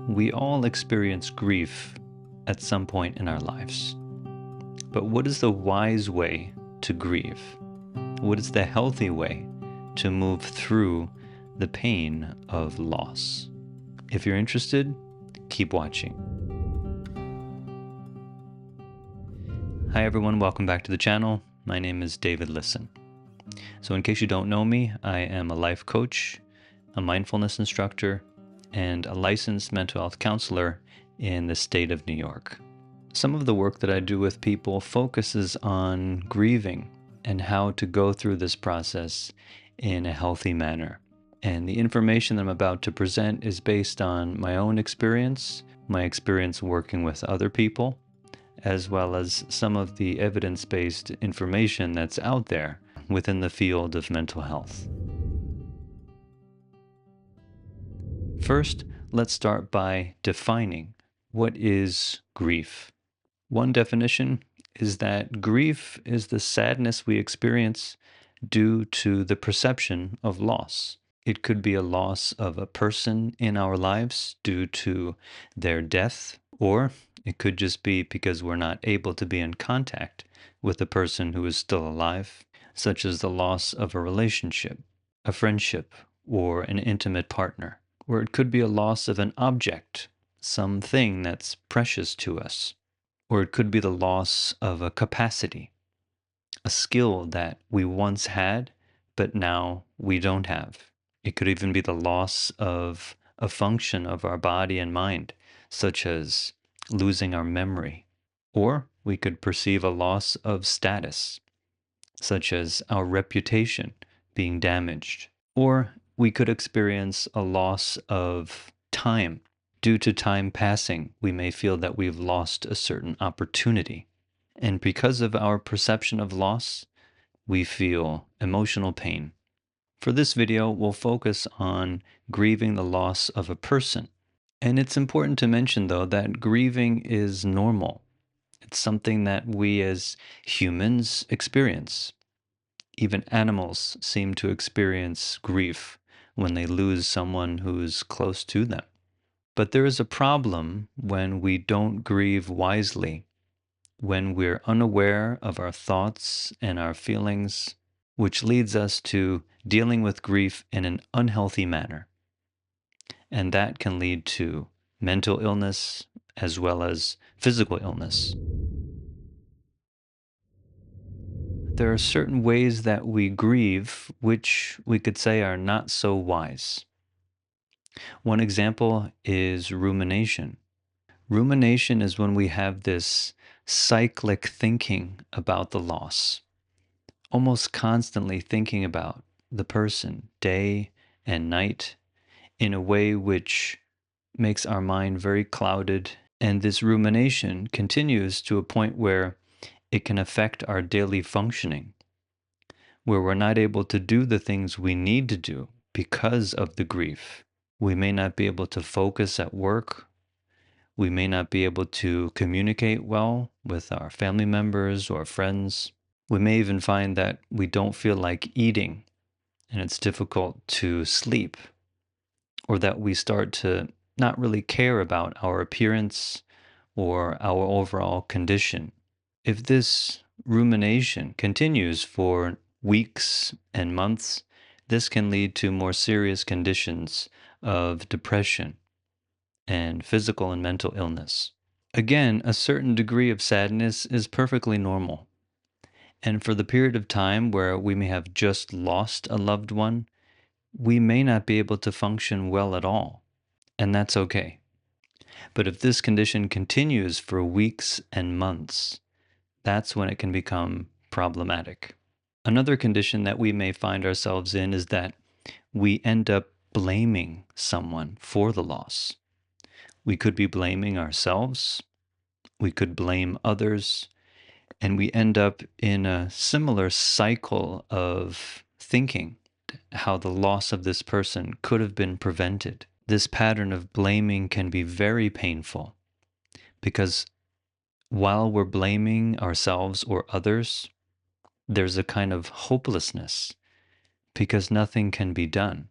We all experience grief at some point in our lives. But what is the wise way to grieve? What is the healthy way to move through the pain of loss? If you're interested, keep watching. Hi everyone, welcome back to the channel. My name is David Lisson. So in case you don't know me, I am a life coach, a mindfulness instructor, and a licensed mental health counselor in the state of New York. Some of the work that I do with people focuses on grieving and how to go through this process in a healthy manner. And the information that I'm about to present is based on my own experience, my experience working with other people, as well as some of the evidence-based information that's out there within the field of mental health. First, let's start by defining what is grief. One definition is that grief is the sadness we experience due to the perception of loss. It could be a loss of a person in our lives due to their death, or it could just be because we're not able to be in contact with a person who is still alive, such as the loss of a relationship, a friendship, or an intimate partner. Or it could be a loss of an object, something that's precious to us. Or it could be the loss of a capacity, a skill that we once had, but now we don't have. It could even be the loss of a function of our body and mind, such as losing our memory. Or we could perceive a loss of status, such as our reputation being damaged. Or we could experience a loss of time. Due to time passing, we may feel that we've lost a certain opportunity. And because of our perception of loss, we feel emotional pain. For this video, we'll focus on grieving the loss of a person. And it's important to mention, though, that grieving is normal. It's something that we as humans experience. Even animals seem to experience grief when they lose someone who's close to them. But there is a problem when we don't grieve wisely, when we're unaware of our thoughts and our feelings, which leads us to dealing with grief in an unhealthy manner. And that can lead to mental illness as well as physical illness. There are certain ways that we grieve which we could say are not so wise. One example is rumination. Rumination is when we have this cyclic thinking about the loss, almost constantly thinking about the person day and night in a way which makes our mind very clouded. And this rumination continues to a point where it can affect our daily functioning, where we're not able to do the things we need to do because of the grief. We may not be able to focus at work. We may not be able to communicate well with our family members or friends. We may even find that we don't feel like eating and it's difficult to sleep, or that we start to not really care about our appearance or our overall condition. If this rumination continues for weeks and months, this can lead to more serious conditions of depression and physical and mental illness. Again, a certain degree of sadness is perfectly normal. And for the period of time where we may have just lost a loved one, we may not be able to function well at all. And that's okay. But if this condition continues for weeks and months, that's when it can become problematic. Another condition that we may find ourselves in is that we end up blaming someone for the loss. We could be blaming ourselves, we could blame others, and we end up in a similar cycle of thinking how the loss of this person could have been prevented. This pattern of blaming can be very painful because while we're blaming ourselves or others, there's a kind of hopelessness because nothing can be done.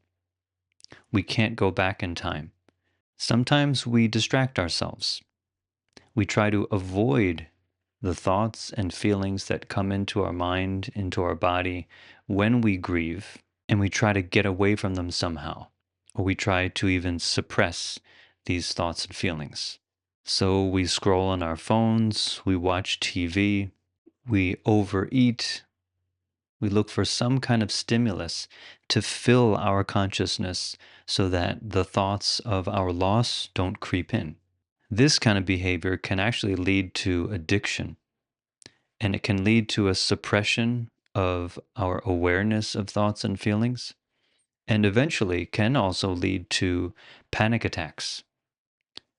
We can't go back in time. Sometimes we distract ourselves. We try to avoid the thoughts and feelings that come into our mind, into our body when we grieve, and we try to get away from them somehow, or we try to even suppress these thoughts and feelings. So we scroll on our phones, we watch TV, we overeat, we look for some kind of stimulus to fill our consciousness so that the thoughts of our loss don't creep in. This kind of behavior can actually lead to addiction, and it can lead to a suppression of our awareness of thoughts and feelings, and eventually can also lead to panic attacks,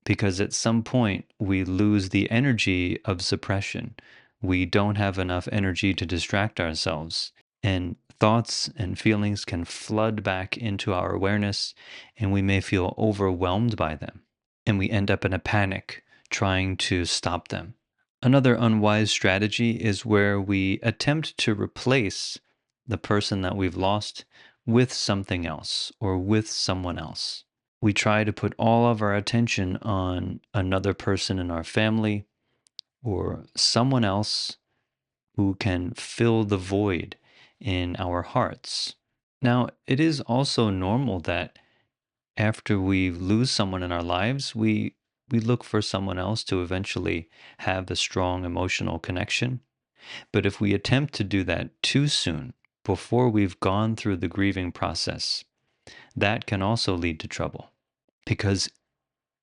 because at some point we lose the energy of suppression. We don't have enough energy to distract ourselves, and thoughts and feelings can flood back into our awareness, and we may feel overwhelmed by them, and we end up in a panic trying to stop them. Another unwise strategy is where we attempt to replace the person that we've lost with something else or with someone else. We try to put all of our attention on another person in our family or someone else who can fill the void in our hearts. Now, it is also normal that after we lose someone in our lives, we look for someone else to eventually have a strong emotional connection. But if we attempt to do that too soon, before we've gone through the grieving process, that can also lead to trouble. Because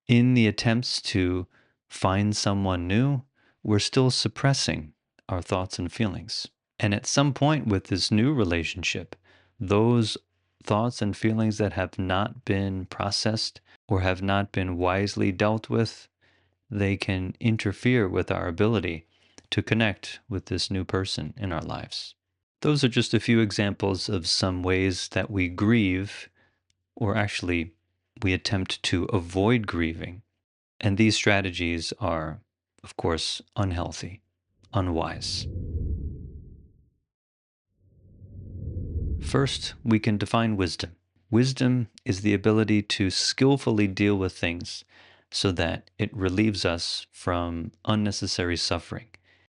in the attempts to find someone new, we're still suppressing our thoughts and feelings. And at some point with this new relationship, those thoughts and feelings that have not been processed or have not been wisely dealt with, they can interfere with our ability to connect with this new person in our lives. Those are just a few examples of some ways that we grieve, or actually, we attempt to avoid grieving. And these strategies are, of course, unhealthy, unwise. First, we can define wisdom. Wisdom is the ability to skillfully deal with things so that it relieves us from unnecessary suffering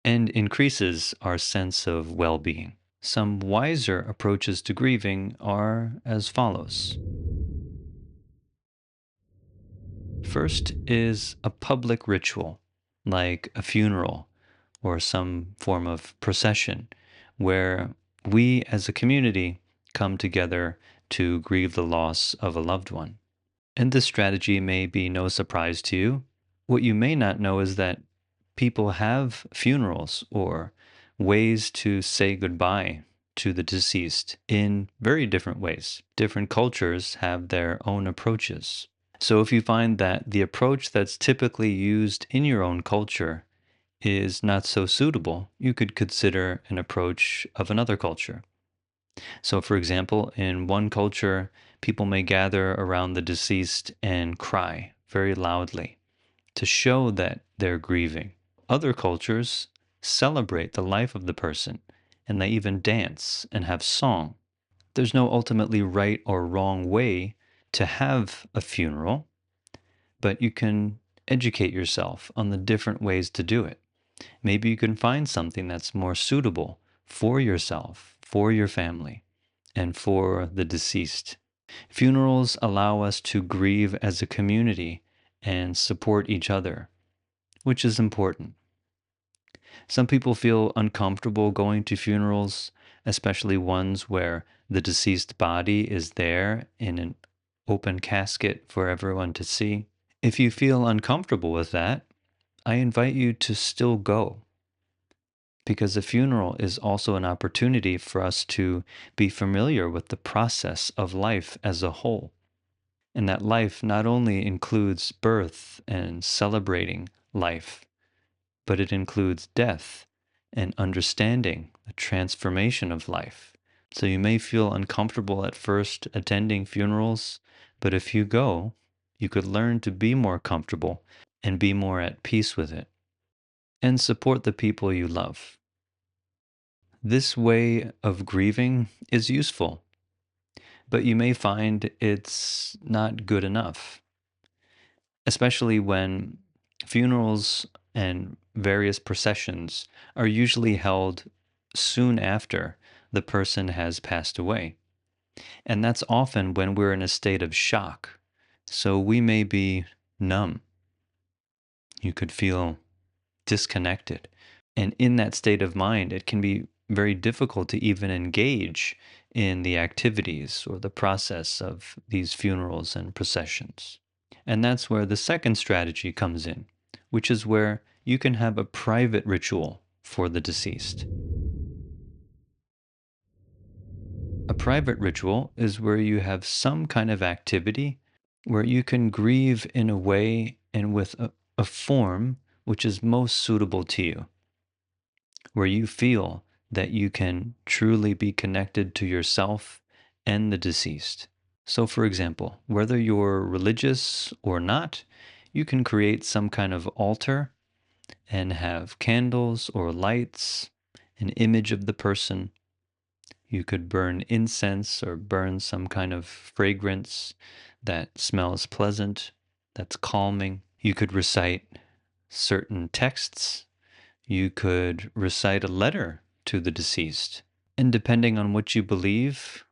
and increases our sense of well being. Some wiser approaches to grieving are as follows. First is a public ritual, like a funeral or some form of procession, where we as a community come together to grieve the loss of a loved one. And this strategy may be no surprise to you. What you may not know is that people have funerals or ways to say goodbye to the deceased in very different ways. Different cultures have their own approaches. So if you find that the approach that's typically used in your own culture is not so suitable, you could consider an approach of another culture. So, for example, in one culture, people may gather around the deceased and cry very loudly to show that they're grieving. Other cultures celebrate the life of the person, and they even dance and have song. There's no ultimately right or wrong way to have a funeral, but you can educate yourself on the different ways to do it. Maybe you can find something that's more suitable for yourself, for your family, and for the deceased. Funerals allow us to grieve as a community and support each other, which is important. Some people feel uncomfortable going to funerals, especially ones where the deceased body is there in an open casket for everyone to see. If you feel uncomfortable with that, I invite you to still go, because a funeral is also an opportunity for us to be familiar with the process of life as a whole. And that life not only includes birth and celebrating life, but it includes death and understanding the transformation of life. So you may feel uncomfortable at first attending funerals, but if you go, you could learn to be more comfortable and be more at peace with it, and support the people you love. This way of grieving is useful, but you may find it's not good enough. especially when funerals and various processions are usually held soon after the person has passed away. And that's often when we're in a state of shock. So we may be numb. You could feel disconnected. And in that state of mind, it can be very difficult to even engage in the activities or the process of these funerals and processions. And that's where the second strategy comes in, which is where you can have a private ritual for the deceased. A private ritual is where you have some kind of activity where you can grieve in a way and with a form which is most suitable to you, where you feel that you can truly be connected to yourself and the deceased. So, for example, whether you're religious or not, you can create some kind of altar and have candles or lights, an image of the person. You could burn incense or burn some kind of fragrance that smells pleasant, that's calming. You could recite certain texts. You could recite a letter to the deceased. And depending on what you believe,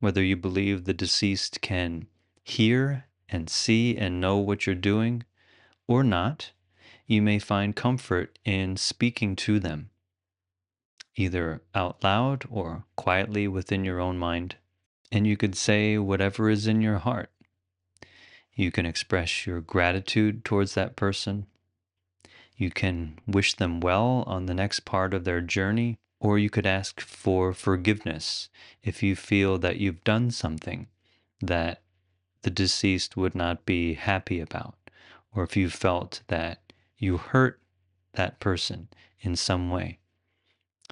whether you believe the deceased can hear and see and know what you're doing or not, you may find comfort in speaking to them, either out loud or quietly within your own mind. And you could say whatever is in your heart. You can express your gratitude towards that person. You can wish them well on the next part of their journey, or you could ask for forgiveness if you feel that you've done something that the deceased would not be happy about, or if you felt that you hurt that person in some way.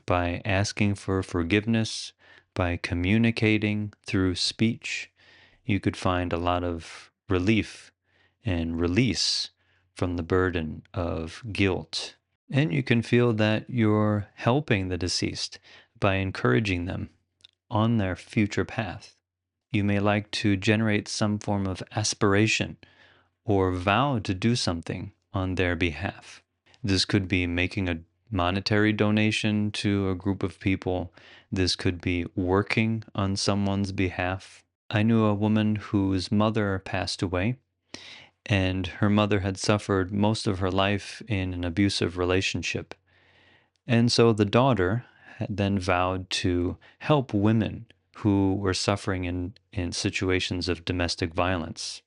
By asking for forgiveness, by communicating through speech, you could find a lot of relief and release from the burden of guilt. And you can feel that you're helping the deceased by encouraging them on their future path. You may like to generate some form of aspiration or vow to do something on their behalf. This could be making a monetary donation to a group of people. This could be working on someone's behalf. I knew a woman whose mother passed away, and her mother had suffered most of her life in an abusive relationship. And so the daughter had then vowed to help women who were suffering in situations of domestic violence.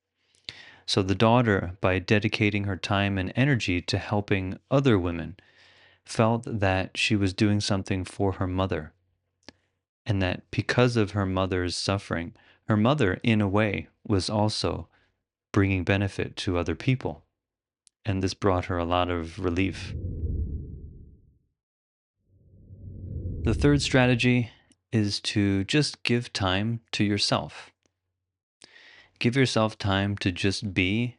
So the daughter, by dedicating her time and energy to helping other women, felt that she was doing something for her mother, and that because of her mother's suffering, her mother, in a way, was also bringing benefit to other people. And this brought her a lot of relief. The third strategy is to just give time to yourself. Give yourself time to just be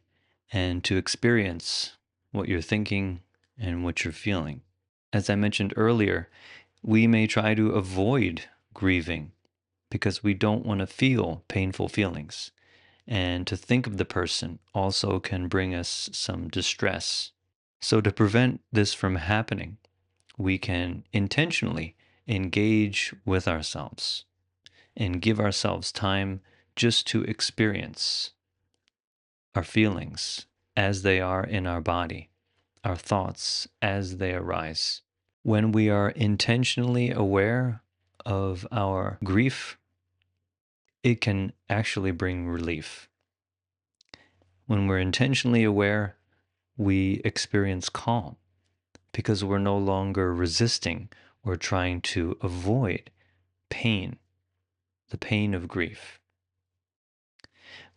and to experience what you're thinking and what you're feeling. As I mentioned earlier, we may try to avoid grieving because we don't want to feel painful feelings. And to think of the person also can bring us some distress. So, to prevent this from happening, we can intentionally engage with ourselves and give ourselves time just to experience our feelings as they are in our body, our thoughts as they arise. When we are intentionally aware of our grief, it can actually bring relief. When we're intentionally aware, we experience calm because we're no longer resisting or trying to avoid pain, the pain of grief.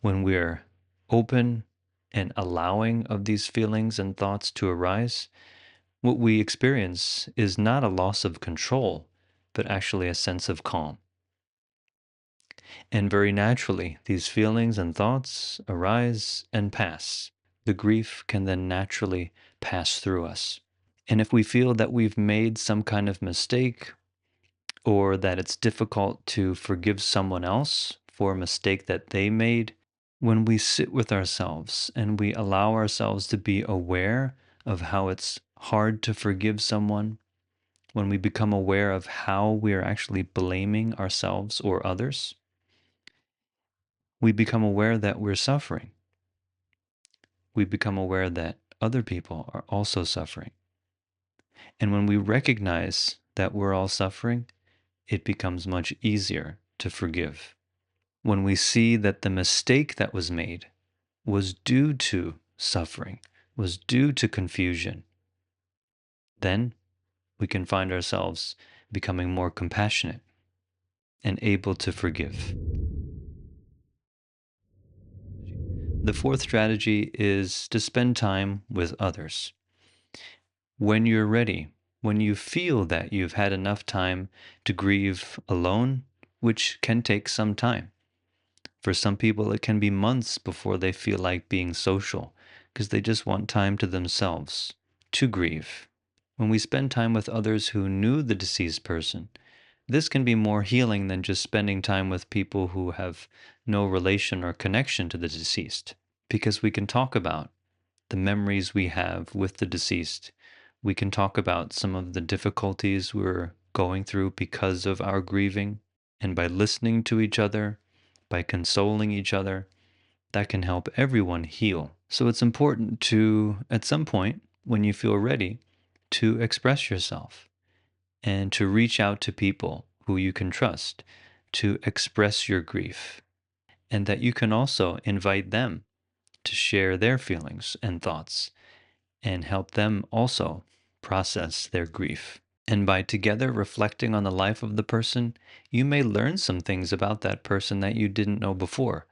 When we're open and allowing of these feelings and thoughts to arise, what we experience is not a loss of control, but actually a sense of calm. And very naturally, these feelings and thoughts arise and pass. The grief can then naturally pass through us. And if we feel that we've made some kind of mistake or that it's difficult to forgive someone else for a mistake that they made, When we sit with ourselves and we allow ourselves to be aware of how it's hard to forgive someone, when we become aware of how we are actually blaming ourselves or others, we become aware that we're suffering. We become aware that other people are also suffering. And when we recognize that we're all suffering, it becomes much easier to forgive. When we see that the mistake that was made was due to suffering, was due to confusion, then we can find ourselves becoming more compassionate and able to forgive. The fourth strategy is to spend time with others. When you're ready, when you feel that you've had enough time to grieve alone, which can take some time. For some people, it can be months before they feel like being social because they just want time to themselves to grieve. When we spend time with others who knew the deceased person, this can be more healing than just spending time with people who have no relation or connection to the deceased, because we can talk about the memories we have with the deceased. We can talk about some of the difficulties we're going through because of our grieving. And by listening to each other, by consoling each other, that can help everyone heal. So it's important to, at some point, when you feel ready, to express yourself and to reach out to people who you can trust to express your grief. And that you can also invite them to share their feelings and thoughts and help them also process their grief. And by together reflecting on the life of the person, you may learn some things about that person that you didn't know before,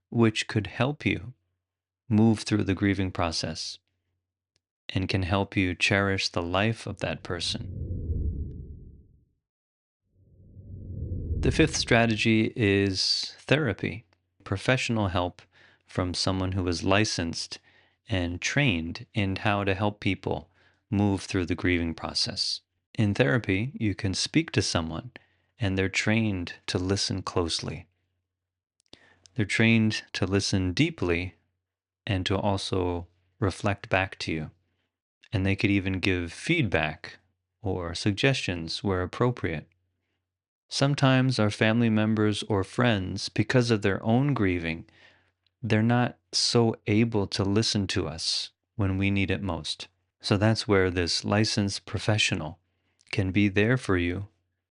which could help you move through the grieving process and can help you cherish the life of that person. The fifth strategy is therapy, professional help from someone who is licensed and trained in how to help people move through the grieving process. In therapy, you can speak to someone and they're trained to listen closely. They're trained to listen deeply and to also reflect back to you. And they could even give feedback or suggestions where appropriate. Sometimes our family members or friends, because of their own grieving, they're not so able to listen to us when we need it most. So that's where this licensed professional can be there for you,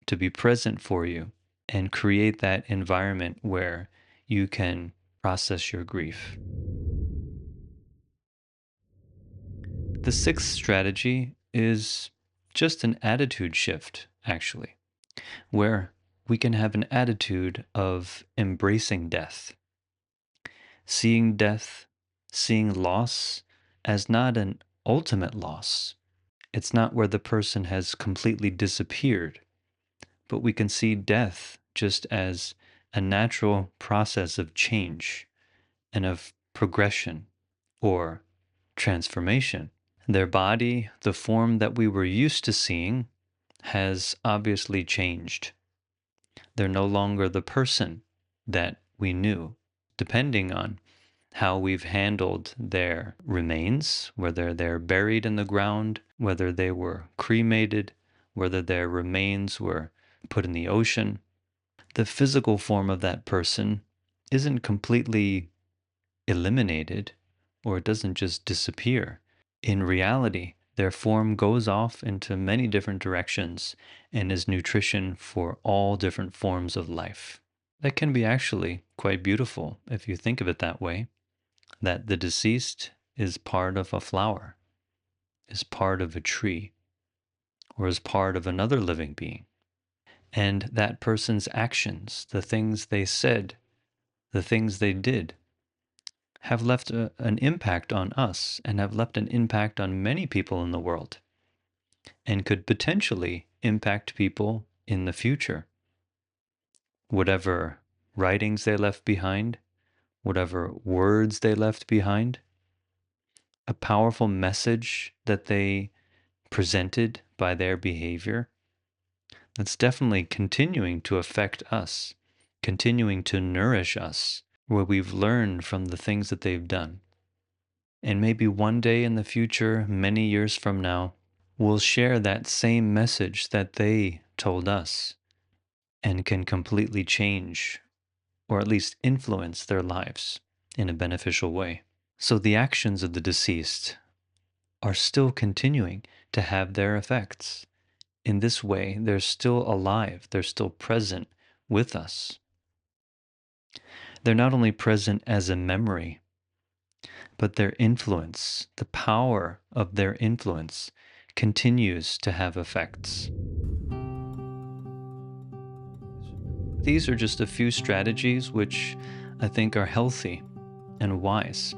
to be present for you, and create that environment where you can process your grief. The sixth strategy is just an attitude shift, actually, where we can have an attitude of embracing death, seeing death, seeing loss as not an ultimate loss. It's not where the person has completely disappeared, but we can see death just as a natural process of change and of progression or transformation. Their body, the form that we were used to seeing, has obviously changed. They're no longer the person that we knew, depending on how we've handled their remains, whether they're buried in the ground, whether they were cremated, whether their remains were put in the ocean. The physical form of that person isn't completely eliminated, or it doesn't just disappear. In reality, their form goes off into many different directions and is nutrition for all different forms of life. That can be actually quite beautiful if you think of it that way, that the deceased is part of a flower, is part of a tree, or is part of another living being. And that person's actions, the things they said, the things they did, have left an impact on us and have left an impact on many people in the world and could potentially impact people in the future. Whatever writings they left behind, whatever words they left behind, a powerful message that they presented by their behavior, that's definitely continuing to affect us, continuing to nourish us where we've learned from the things that they've done. And maybe one day in the future, many years from now, we'll share that same message that they told us and can completely change or at least influence their lives in a beneficial way. So the actions of the deceased are still continuing to have their effects. In this way, they're still alive, they're still present with us. They're not only present as a memory, but their influence, the power of their influence, continues to have effects. These are just a few strategies which I think are healthy and wise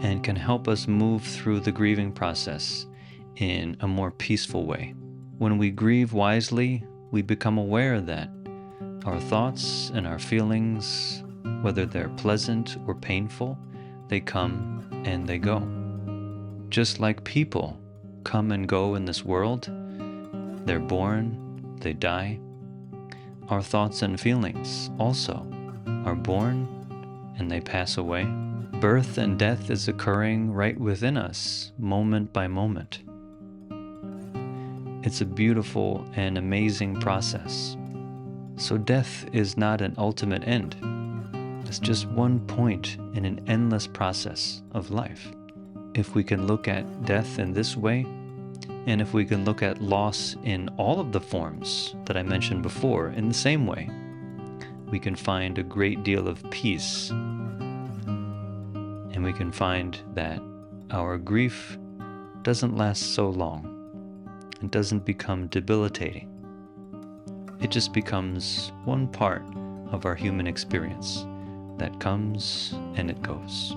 and can help us move through the grieving process in a more peaceful way. When we grieve wisely, we become aware that our thoughts and our feelings, whether they're pleasant or painful, they come and they go. Just like people come and go in this world, they're born, they die. Our thoughts and feelings also are born and they pass away. Birth and death is occurring right within us, moment by moment. It's a beautiful and amazing process. So death is not an ultimate end. It's just one point in an endless process of life. If we can look at death in this way, and if we can look at loss in all of the forms that I mentioned before in the same way, we can find a great deal of peace. And we can find that our grief doesn't last so long. It doesn't become debilitating. It just becomes one part of our human experience that comes and it goes.